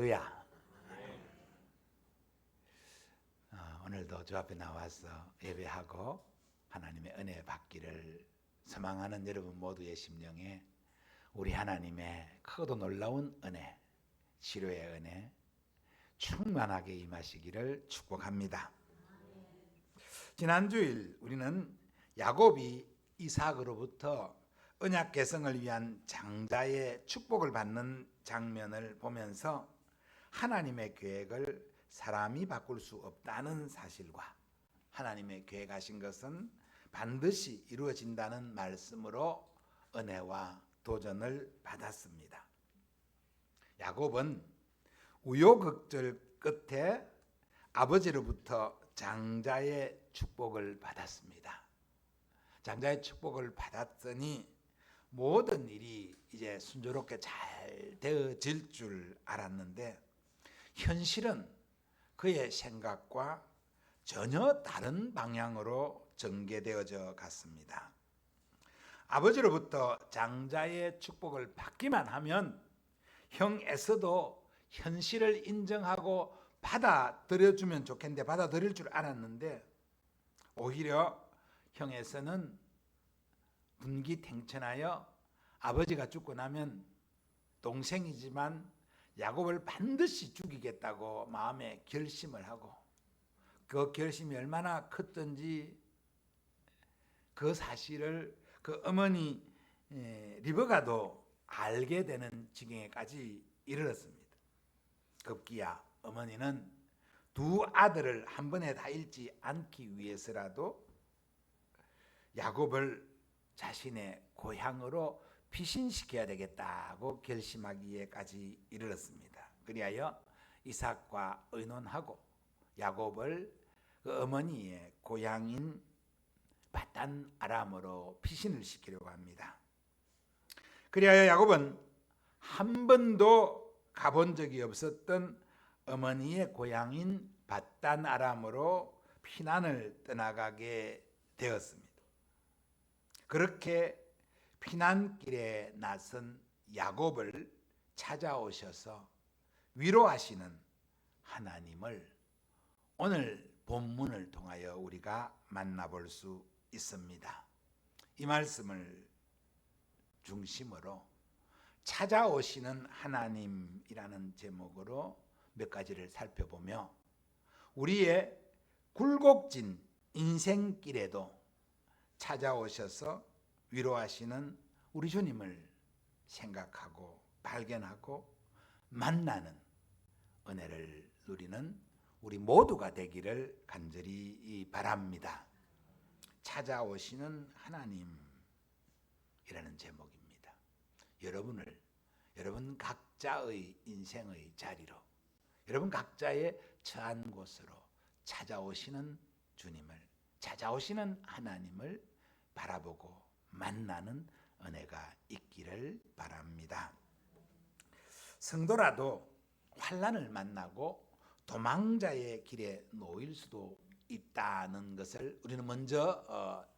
할렐루야. 오늘도 주 앞에 나와서 예배하고 하나님의 은혜 받기를 소망하는 여러분 모두의 심령에 우리 하나님의 크고도 놀라운 은혜, 치료의 은혜 충만하게 임하시기를 축복합니다. 지난주일 우리는 야곱이 이삭으로부터 언약 계승을 위한 장자의 축복을 받는 장면을 보면서 하나님의 계획을 사람이 바꿀 수 없다는 사실과 하나님의 계획하신 것은 반드시 이루어진다는 말씀으로 은혜와 도전을 받았습니다. 야곱은 우여곡절 끝에 아버지로부터 장자의 축복을 받았습니다. 장자의 축복을 받았더니 모든 일이 이제 순조롭게 잘 되어질 줄 알았는데 현실은 그의 생각과 전혀 다른 방향으로 전개되어져 갔습니다. 아버지로부터 장자의 축복을 받기만 하면 형 에서도 현실을 인정하고 받아들여주면 좋겠는데 받아들일 줄 알았는데 오히려 형 에서는 분기탱천하여 아버지가 죽고 나면 동생이지만 야곱을 반드시 죽이겠다고 마음에 결심을 하고 그 결심이 얼마나 컸던지 그 사실을 그 어머니 리브가도 알게 되는 지경에까지 이르렀습니다. 급기야 어머니는 두 아들을 한 번에 다 잃지 않기 위해서라도 야곱을 자신의 고향으로 피신시켜야 되겠다고 결심하기에까지 이르렀습니다. 그리하여 이삭과 의논하고 야곱을 그 어머니의 고향인 바단 아람으로 피신을 시키려고 합니다. 그리하여 야곱은 한 번도 가본 적이 없었던 어머니의 고향인 바단 아람으로 피난을 떠나가게 되었습니다. 그렇게 피난길에 나선 야곱을 찾아오셔서 위로하시는 하나님을 오늘 본문을 통하여 우리가 만나볼 수 있습니다. 이 말씀을 중심으로 찾아오시는 하나님이라는 제목으로 몇 가지를 살펴보며 우리의 굴곡진 인생길에도 찾아오셔서 위로하시는 우리 주님을 생각하고 발견하고 만나는 은혜를 누리는 우리 모두가 되기를 간절히 바랍니다. 찾아오시는 하나님이라는 제목입니다. 여러분 각자의 인생의 자리로 여러분 각자의 처한 곳으로 찾아오시는 주님을 찾아오시는 하나님을 바라보고 만나는 은혜가 있기를 바랍니다. 성도라도 환난을 만나고 도망자의 길에 놓일 수도 있다는 것을 우리는 먼저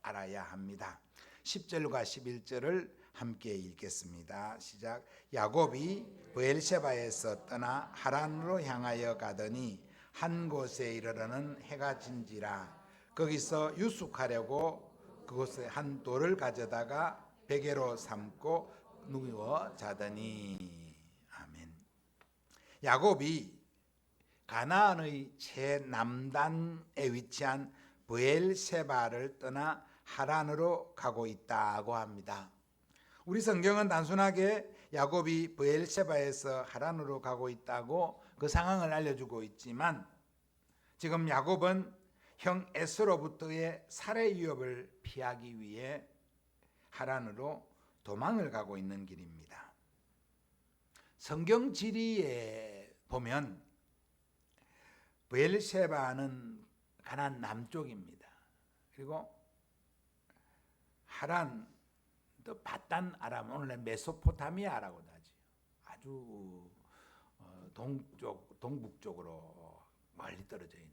알아야 합니다. 10절과 11절을 함께 읽겠습니다. 시작. 야곱이 브엘세바에서 떠나 하란으로 향하여 가더니 한 곳에 이르러는 해가 진지라 거기서 유숙하려고 그곳에 한 돌을 가져다가 베개로 삼고 누워 자더니. 아멘. 야곱이 가나안의 최남단에 위치한 브엘세바를 떠나 하란으로 가고 있다고 합니다. 우리 성경은 단순하게 야곱이 브엘세바에서 하란으로 가고 있다고 그 상황을 알려주고 있지만 지금 야곱은 형 에서로부터의 살해 위협을 피하기 위해 하란으로 도망을 가고 있는 길입니다. 성경 지리에 보면 브엘세바는 가나안 남쪽입니다. 그리고 하란, 또 바단 아람, 오늘날 메소포타미아라고도 하죠. 아주 동북쪽으로 멀리 떨어져 있는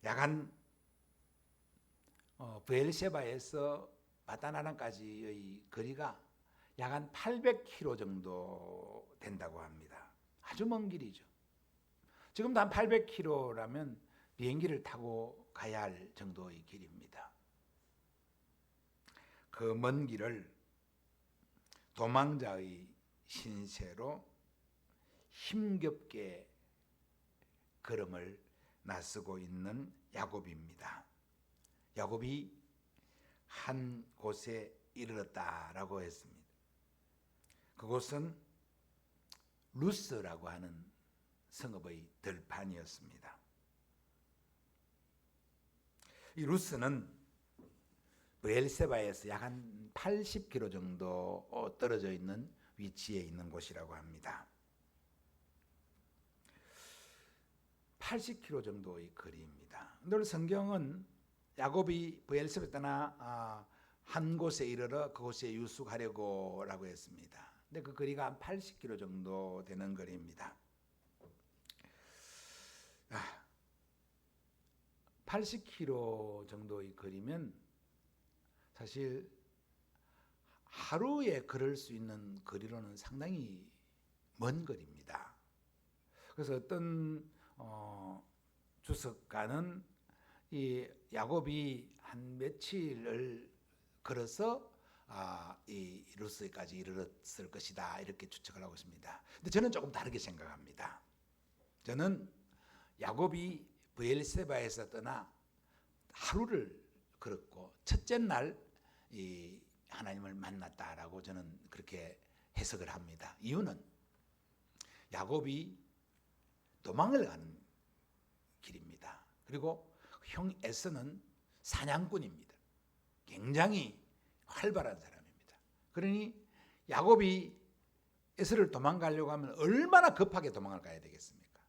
약간 브엘세바에서 바단 아람까지의 거리가 약 한 800km 정도 된다고 합니다. 아주 먼 길이죠. 지금도 한 800km라면 비행기를 타고 가야 할 정도의 길입니다. 그 먼 길을 도망자의 신세로 힘겹게 걸음을 나서고 있는 야곱입니다. 야곱이 한 곳에 이르렀다라고 했습니다. 그곳은 루스라고 하는 성읍의 들판이었습니다. 이 루스는 브엘세바에서 약 한 80km 정도 떨어져 있는 위치에 있는 곳이라고 합니다. 80km 정도의 거리입니다. 오늘 성경은 야곱이 브엘세바에 떠나 한 곳에 이르러 그곳에 유숙하려고라고 했습니다. 근데 그 거리가 한 80km 정도 되는 거리입니다. 80km 정도의 거리면 사실 하루에 걸을 수 있는 거리로는 상당히 먼 거리입니다. 그래서 어떤 주석가는 이 야곱이 한 며칠을 걸어서 이 루스까지 이르렀을 것이다 이렇게 추측을 하고 있습니다. 근데 저는 조금 다르게 생각합니다. 저는 야곱이 브엘세바에서 떠나 하루를 걸었고 첫째 날 이 하나님을 만났다라고 저는 그렇게 해석을 합니다. 이유는 야곱이 도망을 가는 길입니다. 그리고 형 에서는 사냥꾼입니다. 굉장히 활발한 사람입니다. 그러니 야곱이 에서를 도망가려고 하면 얼마나 급하게 도망을 가야 되겠습니까?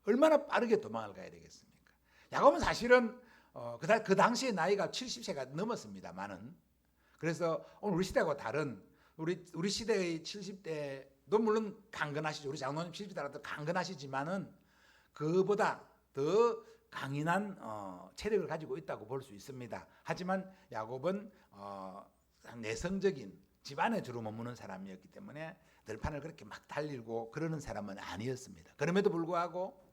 얼마나 빠르게 도망을 가야 되겠습니까? 야곱은 사실은 그 당시의 나이가 70세가 넘었습니다만은, 그래서 오늘 우리 시대하고 다른 우리 시대의 70대도 물론 강건하시죠. 우리 장로님 70대라도 강건하시지만은 그보다 더 강인한 체력을 가지고 있다고 볼 수 있습니다. 하지만 야곱은 내성적인 집안에 주로 머무는 사람이었기 때문에 들판을 그렇게 막 달리고 그러는 사람은 아니었습니다. 그럼에도 불구하고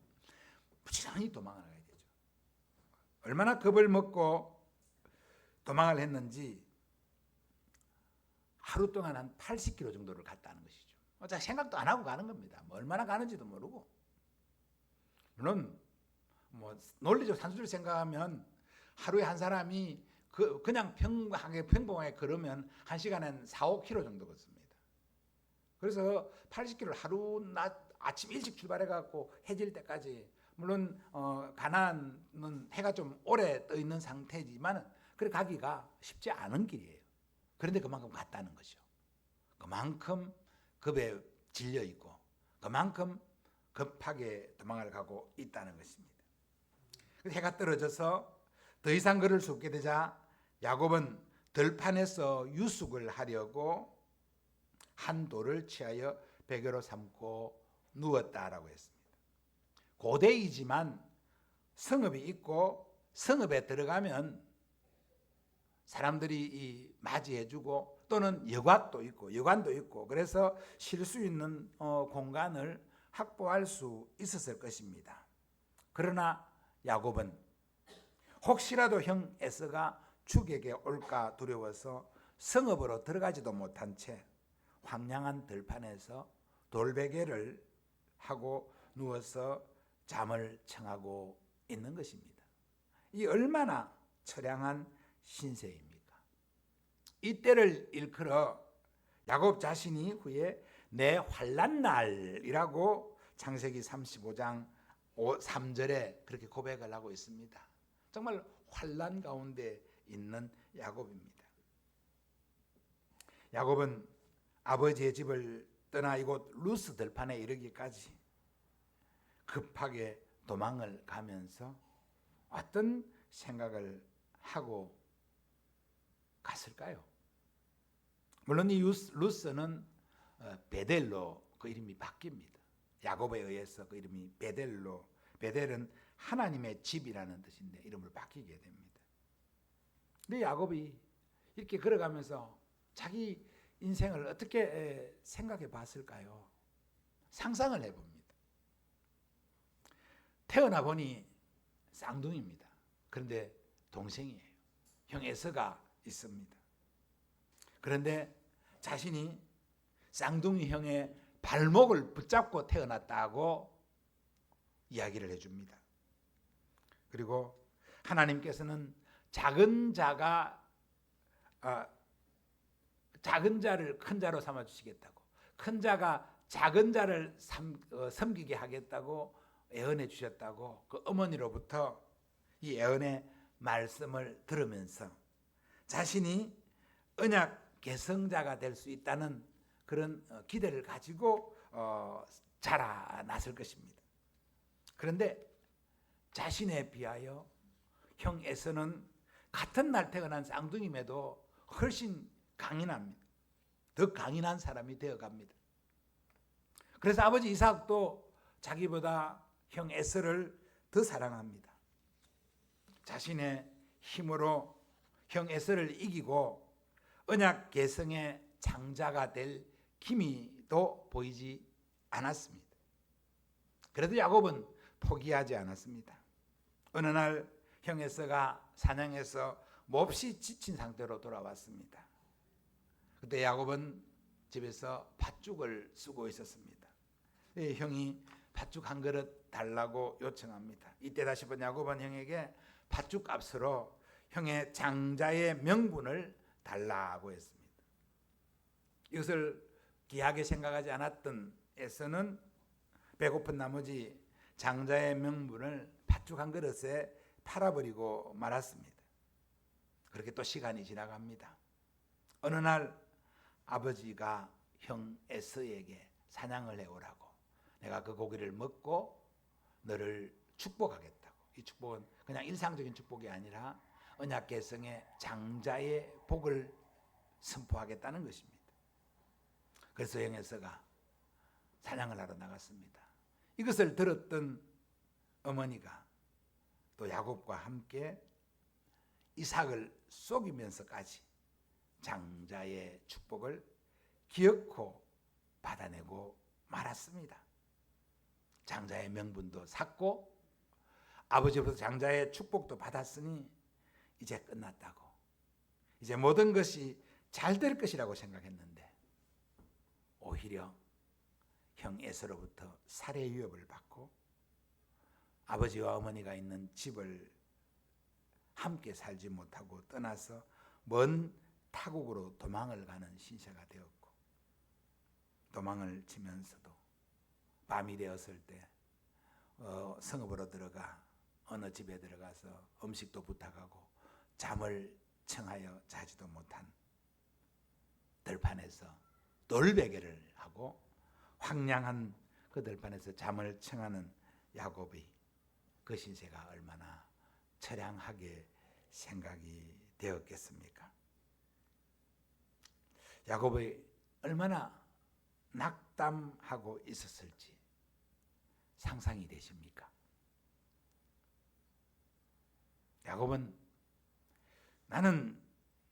부지런히 도망을 가야 되죠. 얼마나 겁을 먹고 도망을 했는지 하루 동안 한 80km 정도를 갔다는 것이죠. 생각도 안 하고 가는 겁니다. 뭐 얼마나 가는지도 모르고. 물론 논리적 산술을 생각하면 하루에 한 사람이 그냥 평범하게 걸으면 한 시간엔 4-5km 정도 걷습니다. 그래서 80km를 하루 낮 아침 일찍 출발해 갖고 해질 때까지, 물론 가나안은 해가 좀 오래 떠 있는 상태지만 그래 가기가 쉽지 않은 길이에요. 그런데 그만큼 갔다는 거죠. 그만큼 겁에 질려 있고 그만큼 급하게 도망을 가고 있다는 것입니다. 해가 떨어져서 더 이상 걸을 수 없게 되자 야곱은 들판에서 유숙을 하려고 한 돌을 취하여 베개로 삼고 누웠다라고 했습니다. 고대이지만 성읍이 있고 성읍에 들어가면 사람들이 맞이해주고 또는 여관도 있고 그래서 쉴 수 있는 공간을 확보할 수 있었을 것입니다. 그러나 야곱은 혹시라도 형 에서가 죽에게 올까 두려워서 성읍으로 들어가지도 못한 채 황량한 들판에서 돌베개를 하고 누워서 잠을 청하고 있는 것입니다. 이 얼마나 처량한 신세입니까? 이때를 일컬어 야곱 자신이 후에 내 환난날이라고 창세기 35장 3절에 그렇게 고백을 하고 있습니다. 정말 환난 가운데 있는 야곱입니다. 야곱은 아버지의 집을 떠나 이곳 루스 들판에 이르기까지 급하게 도망을 가면서 어떤 생각을 하고 갔을까요? 물론 이 루스는 베델로 그 이름이 바뀝니다. 야곱에 의해서 그 이름이 베델로, 베델은 하나님의 집이라는 뜻인데 이름을 바뀌게 됩니다. 근데 야곱이 이렇게 걸어가면서 자기 인생을 어떻게 생각해 봤을까요? 상상을 해봅니다. 태어나 보니 쌍둥이입니다. 그런데 동생이에요. 형 에서가 있습니다. 그런데 자신이 쌍둥이 형의 발목을 붙잡고 태어났다고 이야기를 해줍니다. 그리고 하나님께서는 작은 자를 큰 자로 삼아 주시겠다고, 큰 자가 작은 자를 섬기게 하겠다고 애언해 주셨다고 그 어머니로부터 이 애언의 말씀을 들으면서 자신이 언약 계승자가 될 수 있다는 그런 기대를 가지고 자라났을 것입니다. 그런데 자신에 비하여 형 에서는 같은 날 태어난 쌍둥이임에도 훨씬 강인합니다. 더 강인한 사람이 되어갑니다. 그래서 아버지 이삭도 자기보다 형 에서를 더 사랑합니다. 자신의 힘으로 형 에서를 이기고 언약 계승의 장자가 될 기미도 보이지 않았습니다. 그래도 야곱은 포기하지 않았습니다. 어느 날 형 에서가 사냥해서 몹시 지친 상태로 돌아왔습니다. 그때 야곱은 집에서 팥죽을 쓰고 있었습니다. 형이 팥죽 한 그릇 달라고 요청합니다. 이때 다시 본 야곱은 형에게 팥죽 값으로 형의 장자의 명분을 달라고 했습니다. 이것을 귀하게 생각하지 않았던 에서는 배고픈 나머지 장자의 명분을 팥죽 한 그릇에 팔아버리고 말았습니다. 그렇게 또 시간이 지나갑니다. 어느 날 아버지가 형 에서에게 사냥을 해오라고, 내가 그 고기를 먹고 너를 축복하겠다고. 이 축복은 그냥 일상적인 축복이 아니라 언약 계승의 장자의 복을 선포하겠다는 것입니다. 그래서 형 에서가 사냥을 하러 나갔습니다. 이것을 들었던 어머니가 또 야곱과 함께 이삭을 속이면서까지 장자의 축복을 기어코 받아내고 말았습니다. 장자의 명분도 샀고 아버지로부터 장자의 축복도 받았으니 이제 끝났다고, 이제 모든 것이 잘 될 것이라고 생각했는데 오히려 형 에서로부터 살해 위협을 받고 아버지와 어머니가 있는 집을 함께 살지 못하고 떠나서 먼 타국으로 도망을 가는 신세가 되었고, 도망을 치면서도 밤이 되었을 때 성읍으로 들어가 어느 집에 들어가서 음식도 부탁하고 잠을 청하여 자지도 못한 들판에서 돌베개를 하고 황량한 그 들판에서 잠을 청하는 야곱의 그 신세가 얼마나 처량하게 생각이 되었겠습니까? 야곱이 얼마나 낙담하고 있었을지 상상이 되십니까? 야곱은 나는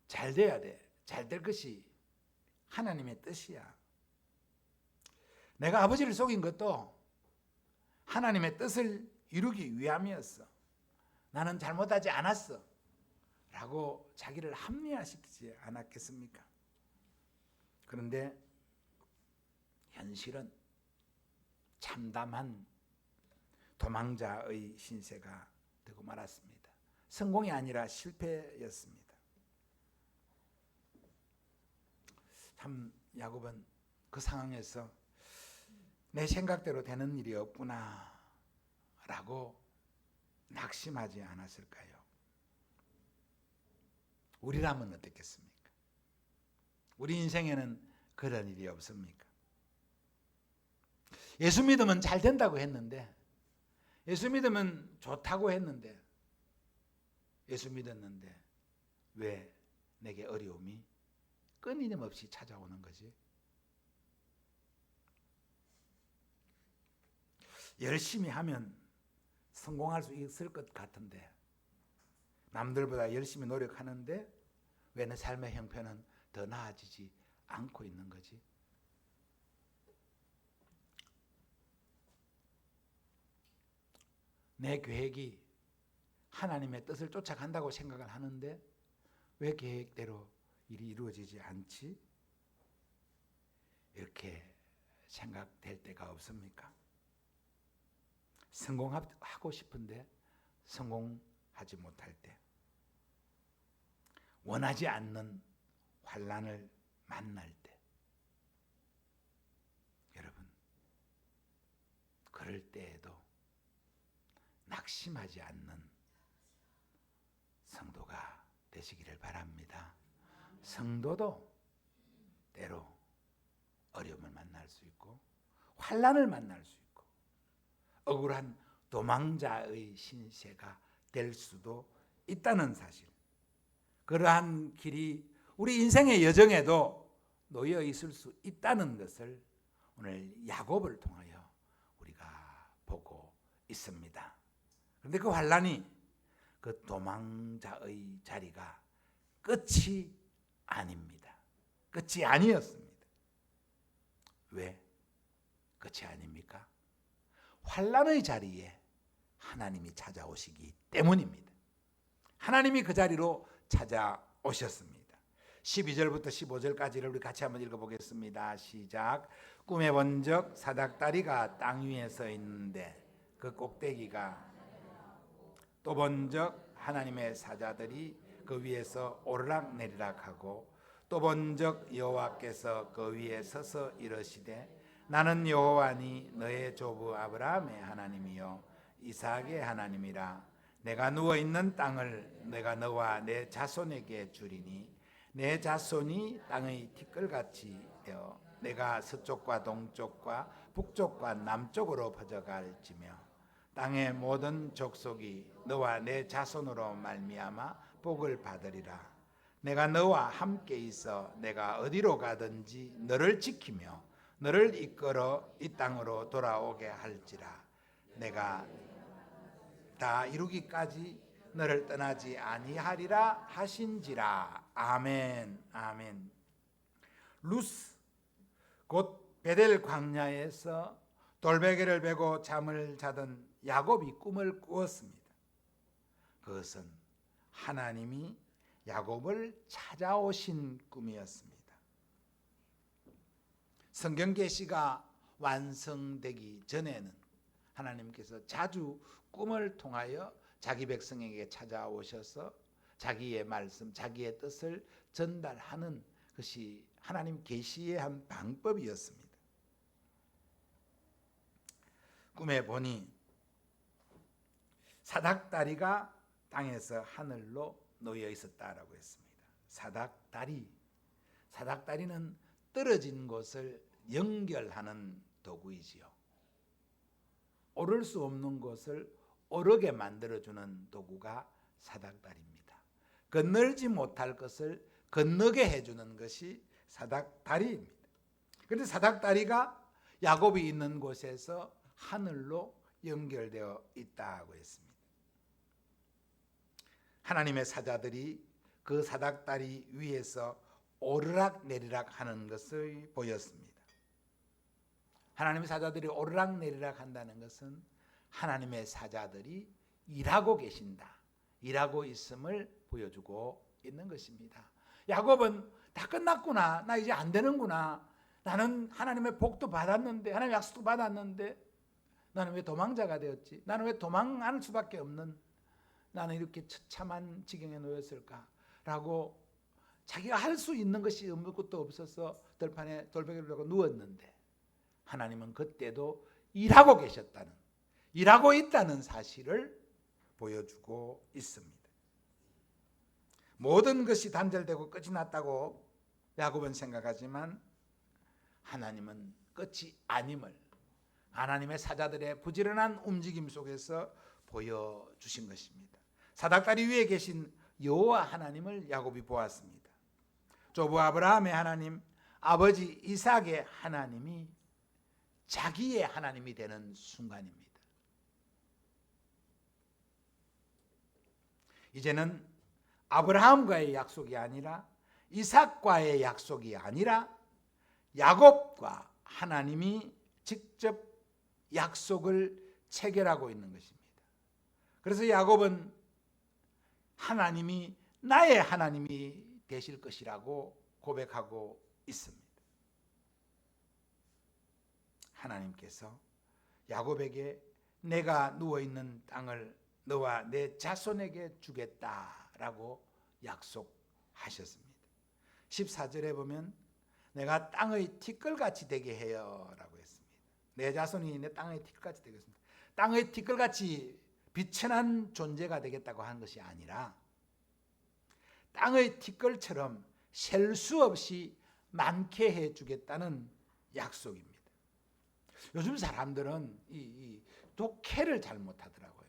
잘 돼야 돼, 잘 될 것이 하나님의 뜻이야, 내가 아버지를 속인 것도 하나님의 뜻을 이루기 위함이었어, 나는 잘못하지 않았어 라고 자기를 합리화시키지 않았겠습니까? 그런데 현실은 참담한 도망자의 신세가 되고 말았습니다. 성공이 아니라 실패였습니다. 참 야곱은 그 상황에서 내 생각대로 되는 일이 없구나 라고 낙심하지 않았을까요? 우리라면 어떻겠습니까? 우리 인생에는 그런 일이 없습니까? 예수 믿으면 잘 된다고 했는데, 예수 믿으면 좋다고 했는데, 예수 믿었는데 왜 내게 어려움이 끊임없이 찾아오는 거지? 열심히 하면 성공할 수 있을 것 같은데, 남들보다 열심히 노력하는데 왜 내 삶의 형편은 더 나아지지 않고 있는 거지? 내 계획이 하나님의 뜻을 쫓아간다고 생각을 하는데 왜 계획대로 일이 이루어지지 않지? 이렇게 생각될 때가 없습니까? 성공하고 싶은데 성공하지 못할 때, 원하지 않는 환난을 만날 때, 여러분, 그럴 때에도 낙심하지 않는 성도가 되시기를 바랍니다. 성도도 때로 어려움을 만날 수 있고 환난을 만날 수 있고 억울한 도망자의 신세가 될 수도 있다는 사실, 그러한 길이 우리 인생의 여정에도 놓여 있을 수 있다는 것을 오늘 야곱을 통하여 우리가 보고 있습니다. 그런데 그 환난이 그 도망자의 자리가 끝이 아닙니다. 끝이 아니었습니다. 왜 끝이 아닙니까? 환난의 자리에 하나님이 찾아오시기 때문입니다. 하나님이 그 자리로 찾아오셨습니다. 12절부터 15절까지를 우리 같이 한번 읽어보겠습니다. 시작. 꿈에 본 적 사닥다리가 땅 위에 서 있는데 그 꼭대기가, 또 본 적 하나님의 사자들이 그 위에서 오르락내리락하고, 또 본 적 여호와께서 그 위에 서서 이르시되 나는 여호와니 너의 조부 아브라함의 하나님이요 이삭의 하나님이라. 내가 누워있는 땅을 내가 너와 내 자손에게 주리니 내 자손이 땅의 티끌같이 되어 내가 서쪽과 동쪽과 북쪽과 남쪽으로 퍼져갈지며 땅의 모든 족속이 너와 내 자손으로 말미암아 복을 받으리라. 내가 너와 함께 있어 내가 어디로 가든지 너를 지키며 너를 이끌어 이 땅으로 돌아오게 할지라. 내가 다 이루기까지 너를 떠나지 아니하리라 하신지라. 아멘. 아멘. 루스 곧 베델 광야에서 돌베개를 베고 잠을 자던 야곱이 꿈을 꾸었습니다. 그것은 하나님이 야곱을 찾아오신 꿈이었습니다. 성경 계시가 완성되기 전에는 하나님께서 자주 꿈을 통하여 자기 백성에게 찾아오셔서 자기의 말씀, 자기의 뜻을 전달하는 것이 하나님 계시의 한 방법이었습니다. 꿈에 보니 사닥다리가 땅에서 하늘로 놓여 있었다라고 했습니다. 사닥다리는 떨어진 곳을 연결하는 도구이지요. 오를 수 없는 곳을 오르게 만들어주는 도구가 사닥다리입니다. 건널지 못할 것을 건너게 해주는 것이 사닥다리입니다. 그런데 사닥다리가 야곱이 있는 곳에서 하늘로 연결되어 있다고 했습니다. 하나님의 사자들이 그 사닥다리 위에서 오르락내리락 하는 것을 보였습니다. 하나님의 사자들이 오르락내리락 한다는 것은 하나님의 사자들이 일하고 계신다, 일하고 있음을 보여주고 있는 것입니다. 야곱은 다 끝났구나, 나 이제 안 되는구나, 나는 하나님의 복도 받았는데, 하나님의 약속도 받았는데 나는 왜 도망자가 되었지, 나는 왜 도망할 수밖에 없는, 나는 이렇게 처참한 지경에 놓였을까 라고 자기가 할 수 있는 것이 아무것도 없어서 들판에 돌베개를 베고 누웠는데, 하나님은 그때도 일하고 계셨다는, 일하고 있다는 사실을 보여주고 있습니다. 모든 것이 단절되고 끝이 났다고 야곱은 생각하지만 하나님은 끝이 아님을 하나님의 사자들의 부지런한 움직임 속에서 보여주신 것입니다. 사닥다리 위에 계신 여호와 하나님을 야곱이 보았습니다. 조부 아브라함의 하나님, 아버지 이삭의 하나님이 자기의 하나님이 되는 순간입니다. 이제는 아브라함과의 약속이 아니라 이삭과의 약속이 아니라 야곱과 하나님이 직접 약속을 체결하고 있는 것입니다. 그래서 야곱은 하나님이 나의 하나님이 되실 것이라고 고백하고 있습니다. 하나님께서 야곱에게 내가 누워있는 땅을 너와 내 자손에게 주겠다라고 약속하셨습니다. 14절에 보면 내가 땅의 티끌같이 되게 해요 라고 했습니다. 내 자손이 내 땅의 티끌같이 되겠습니다. 땅의 티끌같이 비천한 존재가 되겠다고 한 것이 아니라 땅의 티끌처럼 셀 수 없이 많게 해주겠다는 약속입니다. 요즘 사람들은 이 독해를 잘 못하더라고요.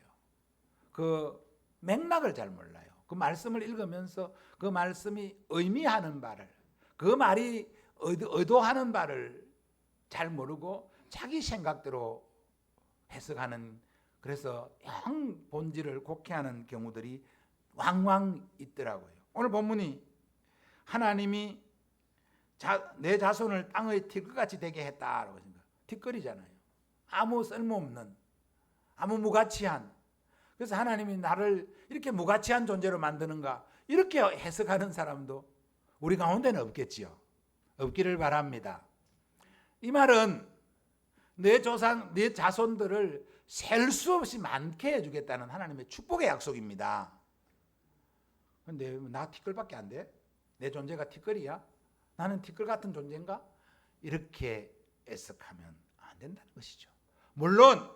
그 맥락을 잘 몰라요. 그 말씀을 읽으면서 그 말씀이 의미하는 바를, 그 말이 의도하는 바를 잘 모르고 자기 생각대로 해석하는, 그래서 영 본질을 곡해하는 경우들이 왕왕 있더라고요. 오늘 본문이 하나님이 내 자손을 땅의 티끌같이 되게 했다라고 하십니다. 티끌이잖아요. 아무 쓸모없는, 아무 무가치한. 그래서 하나님이 나를 이렇게 무가치한 존재로 만드는가, 이렇게 해석하는 사람도 우리 가운데는 없겠지요. 없기를 바랍니다. 이 말은 내 자손들을 셀 수 없이 많게 해주겠다는 하나님의 축복의 약속입니다. 근데 나 티끌밖에 안 돼? 내 존재가 티끌이야? 나는 티끌 같은 존재인가? 이렇게 해석하면 안 된다는 것이죠. 물론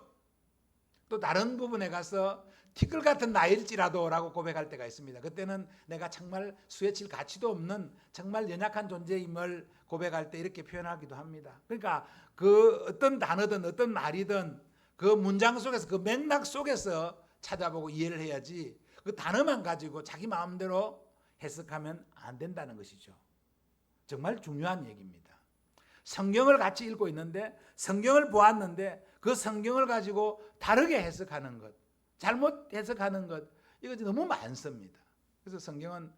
또 다른 부분에 가서 티끌 같은 나일지라도 라고 고백할 때가 있습니다. 그때는 내가 정말 수혜칠 가치도 없는 정말 연약한 존재임을 고백할 때 이렇게 표현하기도 합니다. 그러니까 그 어떤 단어든 어떤 말이든 그 문장 속에서, 그 맥락 속에서 찾아보고 이해를 해야지 그 단어만 가지고 자기 마음대로 해석하면 안 된다는 것이죠. 정말 중요한 얘기입니다. 성경을 같이 읽고 있는데, 성경을 보았는데 그 성경을 가지고 다르게 해석하는 것, 잘못 해석하는 것, 이거 너무 많습니다. 그래서 성경은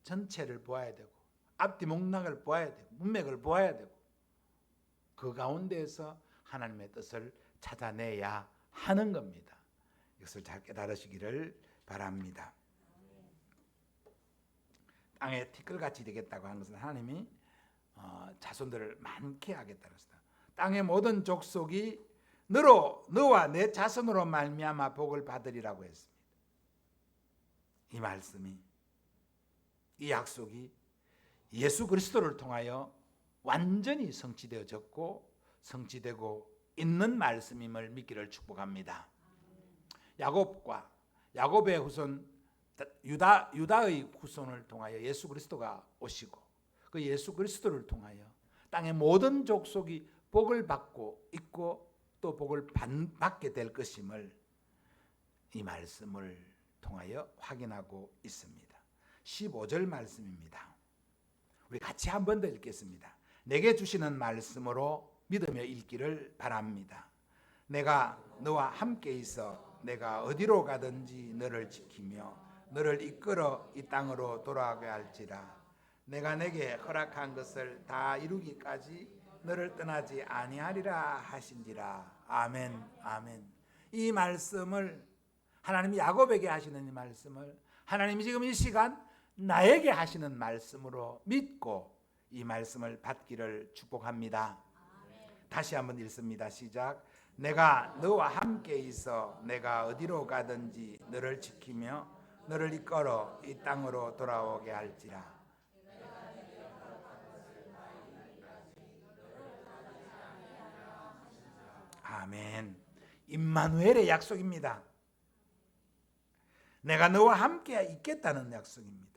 전체를 보아야 되고 앞뒤 맥락을 보아야 되고 문맥을 보아야 되고 그 가운데에서 하나님의 뜻을 찾아내야 하는 겁니다. 이것을 잘 깨달으시기를 바랍니다. 땅에 티끌같이 되겠다고 하는 것은 하나님이 자손들을 많게 하겠다는 것이다. 땅의 모든 족속이 너와 내 자손으로 말미암아 복을 받으리라고 했습니다. 이 말씀이, 이 약속이 예수 그리스도를 통하여 완전히 성취되어졌고 성취되고 있는 말씀임을 믿기를 축복합니다. 야곱의 후손 유다의 후손을 통하여 예수 그리스도가 오시고 그 예수 그리스도를 통하여 땅의 모든 족속이 복을 받고 있고 또 복을 받게 될 것임을 이 말씀을 통하여 확인하고 있습니다. 15절 말씀입니다. 우리 같이 한 번 더 읽겠습니다. 내게 주시는 말씀으로 믿으며 읽기를 바랍니다. 내가 너와 함께 있어 내가 어디로 가든지 너를 지키며 너를 이끌어 이 땅으로 돌아가게 할지라. 내가 내게 허락한 것을 다 이루기까지 너를 떠나지 아니하리라 하신지라. 아멘, 아멘. 이 말씀을 하나님이 야곱에게 하시는 이 말씀을 하나님이 지금 이 시간 나에게 하시는 말씀으로 믿고 이 말씀을 받기를 축복합니다. 다시 한번 읽습니다. 시작. 내가 너와 함께 있어 내가 어디로 가든지 너를 지키며 너를 이끌어 이 땅으로 돌아오게 할지라. 아멘. 임마누엘의 약속입니다. 내가 너와 함께 있겠다는 약속입니다.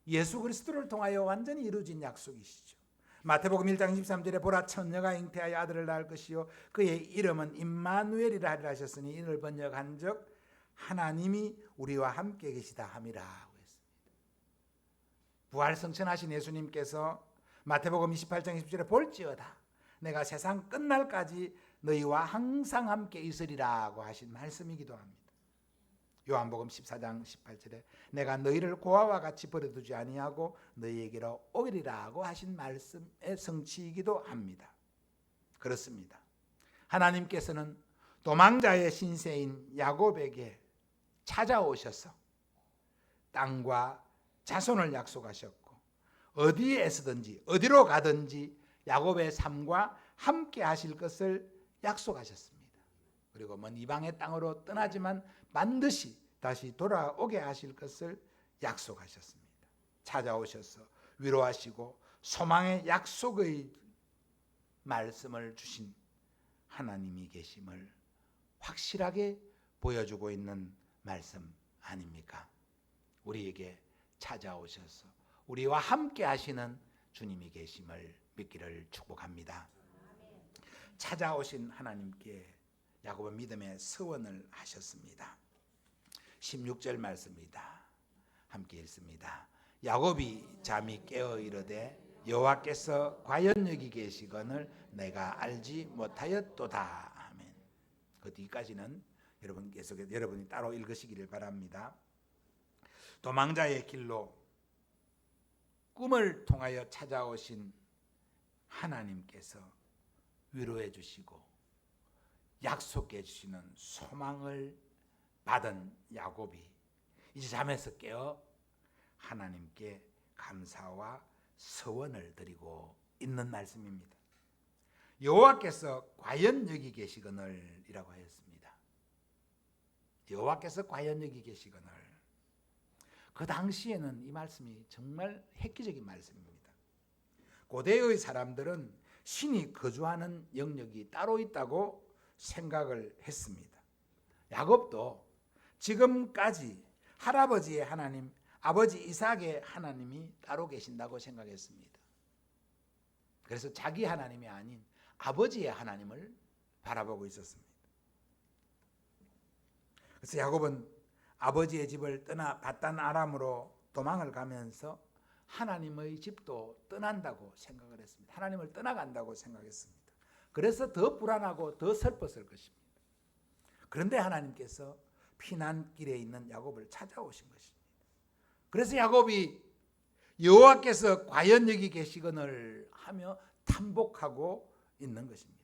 예수 그리스도를 통하여 완전히 이루어진 약속이시죠. 마태복음 1장 23절에 보라 처녀가 잉태하여 아들을 낳을 것이요 그의 이름은 임마누엘이라 하리라 하셨으니 이를 번역한즉 하나님이 우리와 함께 계시다 함이라 하고 했습니다. 부활 성천하신 예수님께서 마태복음 28장 20절에 볼지어다 내가 세상 끝날까지 너희와 항상 함께 있으리라고 하신 말씀이기도 합니다. 요한복음 14장 18절에 내가 너희를 고아와 같이 버려두지 아니하고 너희에게로 오리라고 하신 말씀의 성취이기도 합니다. 그렇습니다. 하나님께서는 도망자의 신세인 야곱에게 찾아오셔서 땅과 자손을 약속하셨고 어디에서든지 어디로 가든지 야곱의 삶과 함께 하실 것을 약속하셨습니다. 그리고 먼 이방의 땅으로 떠나지만 반드시 다시 돌아오게 하실 것을 약속하셨습니다. 찾아오셔서 위로하시고 소망의 약속의 말씀을 주신 하나님이 계심을 확실하게 보여주고 있는 말씀 아닙니까? 우리에게 찾아오셔서 우리와 함께 하시는 주님이 계심을 믿기를 축복합니다. 찾아오신 하나님께 야곱은 믿음의 서원을 하셨습니다. 16절 말씀입니다. 함께 읽습니다. 야곱이 잠이 깨어 이르되 여호와께서 과연 여기 계시거늘 내가 알지 못하였도다. 아멘. 그 뒤까지는 여러분이 따로 읽으시기를 바랍니다. 도망자의 길로 꿈을 통하여 찾아오신 하나님께서 위로해 주시고 약속해 주시는 소망을 받은 야곱이 이제 잠에서 깨어 하나님께 감사와 서원을 드리고 있는 말씀입니다. 여호와께서 과연 여기 계시거늘 이라고 하였습니다. 여호와께서 과연 여기 계시거늘. 그 당시에는 이 말씀이 정말 획기적인 말씀입니다. 고대의 사람들은 신이 거주하는 영역이 따로 있다고 생각을 했습니다. 야곱도 지금까지 할아버지의 하나님, 아버지 이삭의 하나님이 따로 계신다고 생각했습니다. 그래서 자기 하나님이 아닌 아버지의 하나님을 바라보고 있었습니다. 그래서 야곱은 아버지의 집을 떠나 밧단 아람으로 도망을 가면서 하나님의 집도 떠난다고 생각을 했습니다. 하나님을 떠나간다고 생각했습니다. 그래서 더 불안하고 더 슬펐을 것입니다. 그런데 하나님께서 피난길에 있는 야곱을 찾아오신 것입니다. 그래서 야곱이 여호와께서 과연 여기 계시거늘 하며 탄복하고 있는 것입니다.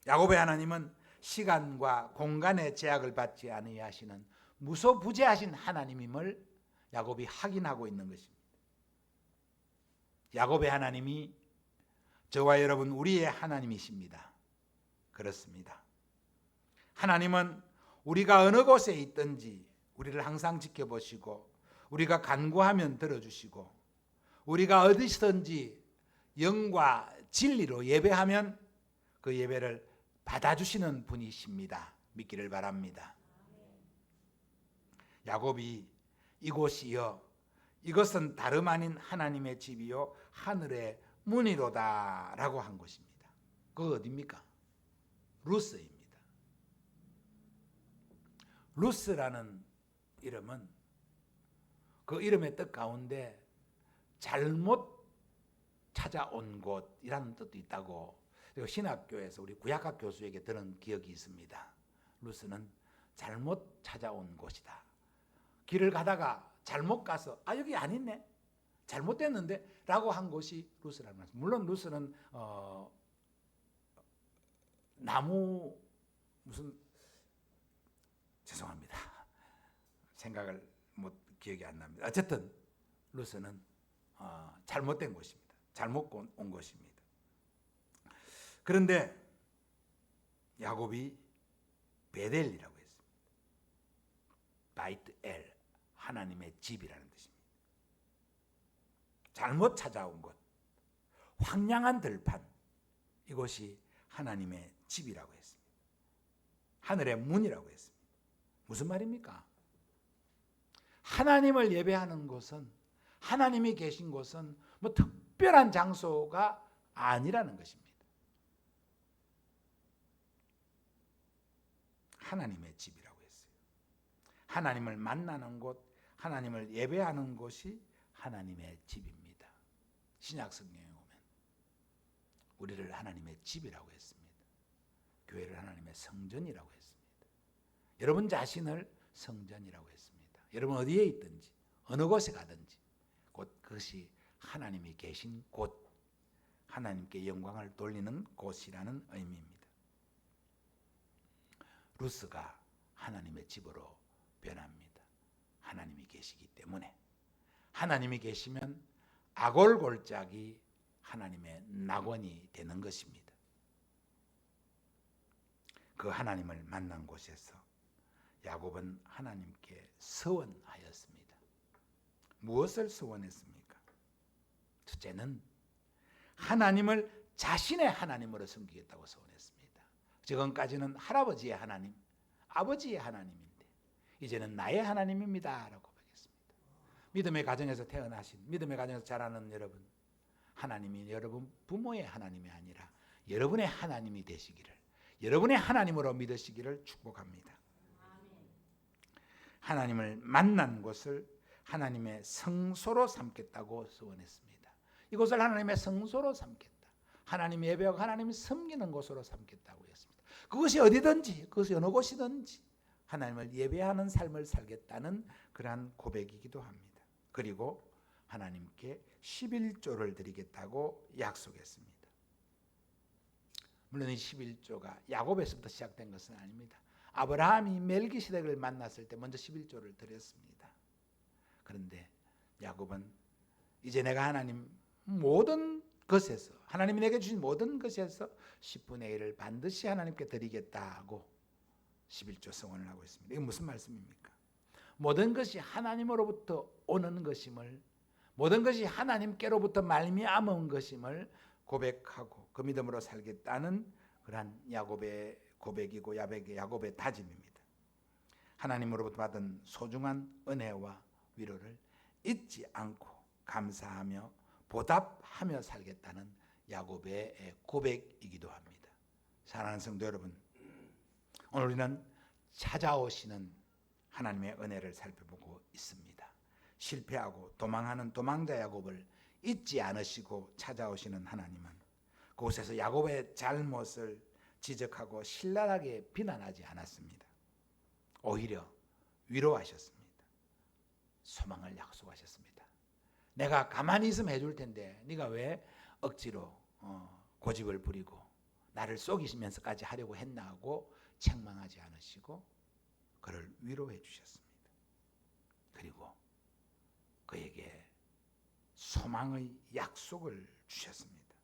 야곱의 하나님은 시간과 공간의 제약을 받지 아니하시는 무소부재하신 하나님임을 야곱이 확인하고 있는 것입니다. 야곱의 하나님이 저와 여러분 우리의 하나님이십니다. 그렇습니다. 하나님은 우리가 어느 곳에 있든지 우리를 항상 지켜보시고 우리가 간구하면 들어주시고 우리가 어디서든지 영과 진리로 예배하면 그 예배를 받아주시는 분이십니다. 믿기를 바랍니다. 야곱이 이곳이여 이것은 다름 아닌 하나님의 집이요 하늘의 문이로다 라고 한 것입니다. 그거 어디입니까? 루스입니다. 루스라는 이름은 그 이름의 뜻 가운데 잘못 찾아온 곳이라는 뜻도 있다고 신학교에서 우리 구약학 교수에게 들은 기억이 있습니다. 루스는 잘못 찾아온 곳이다. 길을 가다가 잘못 가서 여기 아니네 잘못됐는데 라고 한 곳이 루스라는 말씀. 물론 루스는 나무 무슨 죄송합니다. 생각을 기억이 안 납니다. 어쨌든 루스는 잘못된 곳입니다. 잘못 온 곳입니다. 그런데 야곱이 베델이라고 했습니다. 바이트 엘 하나님의 집이라는 뜻입니다. 잘못 찾아온 곳, 황량한 들판, 이곳이 하나님의 집이라고 했습니다. 하늘의 문이라고 했습니다. 무슨 말입니까? 하나님을 예배하는 곳은, 하나님이 계신 곳은 특별한 장소가 아니라는 것입니다. 하나님의 집이라고 했어요. 하나님을 만나는 곳, 하나님을 예배하는 곳이 하나님의 집입니다. 신약 성경에 보면 우리를 하나님의 집이라고 했습니다. 교회를 하나님의 성전이라고 했습니다. 여러분 자신을 성전이라고 했습니다. 여러분 어디에 있든지 어느 곳에 가든지 곧 그것이 하나님이 계신 곳, 하나님께 영광을 돌리는 곳이라는 의미입니다. 루스가 하나님의 집으로 변합니다. 하나님이 계시기 때문에. 하나님이 계시면 아골골짝이 하나님의 낙원이 되는 것입니다. 그 하나님을 만난 곳에서 야곱은 하나님께 서원하였습니다. 무엇을 서원했습니까? 첫째는 하나님을 자신의 하나님으로 섬기겠다고 서원했습니다. 지금까지는 할아버지의 하나님, 아버지의 하나님인데 이제는 나의 하나님입니다 라고 고백했습니다. 믿음의 가정에서 태어나신, 믿음의 가정에서 자라는 여러분, 하나님이 여러분 부모의 하나님이 아니라 여러분의 하나님이 되시기를, 여러분의 하나님으로 믿으시기를 축복합니다. 하나님을 만난 곳을 하나님의 성소로 삼겠다고 서원했습니다. 이곳을 하나님의 성소로 삼겠다. 하나님 예배하고 하나님 섬기는 곳으로 삼겠다고 했습니다. 그것이 어디든지, 그것이 어느 곳이든지 하나님을 예배하는 삶을 살겠다는 그러한 고백이기도 합니다. 그리고 하나님께 11조를 드리겠다고 약속했습니다. 물론 이 11조가 야곱에서부터 시작된 것은 아닙니다. 아브라함이 멜기세덱을 만났을 때 먼저 11조를 드렸습니다. 그런데 야곱은 이제 내가 하나님 모든 것에서, 하나님이 내게 주신 모든 것에서 10분의 1을 반드시 하나님께 드리겠다고 11조 성원을 하고 있습니다. 이게 무슨 말씀입니까? 모든 것이 하나님으로부터 오는 것임을, 모든 것이 하나님께로부터 말미암은 것임을 고백하고 그 믿음으로 살겠다는 그러한 야곱의 고백이고 야곱의 다짐입니다. 하나님으로부터 받은 소중한 은혜와 위로를 잊지 않고 감사하며 보답하며 살겠다는 야곱의 고백이기도 합니다. 사랑하는 성도 여러분, 오늘 우리는 찾아오시는 하나님의 은혜를 살펴보고 있습니다. 실패하고 도망하는 도망자 야곱을 잊지 않으시고 찾아오시는 하나님은 그곳에서 야곱의 잘못을 지적하고 신랄하게 비난하지 않았습니다. 오히려 위로하셨습니다. 소망을 약속하셨습니다. 내가 가만히 있으면 해줄 텐데 네가 왜 억지로 고집을 부리고 나를 속이시면서까지 하려고 했나 하고 책망하지 않으시고 그를 위로해 주셨습니다. 그리고 그에게 소망의 약속을 주셨습니다.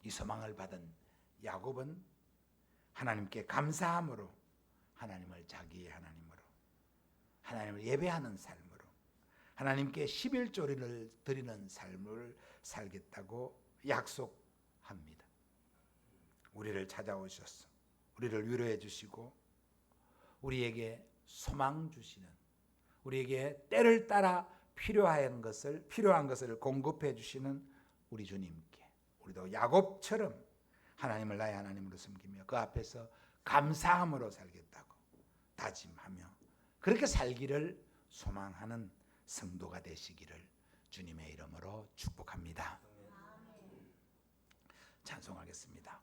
이 소망을 받은 야곱은 하나님께 감사함으로 하나님을 자기의 하나님으로, 하나님을 예배하는 삶으로, 하나님께 11조를 드리는 삶을 살겠다고 약속합니다. 우리를 찾아오셔서 우리를 위로해 주시고 우리에게 소망 주시는, 우리에게 때를 따라 필요한 것을 공급해 주시는 우리 주님께 우리도 야곱처럼 하나님을 나의 하나님으로 섬기며 그 앞에서 감사함으로 살겠다고 다짐하며 그렇게 살기를 소망하는 성도가 되시기를 주님의 이름으로 축복합니다. 찬송하겠습니다.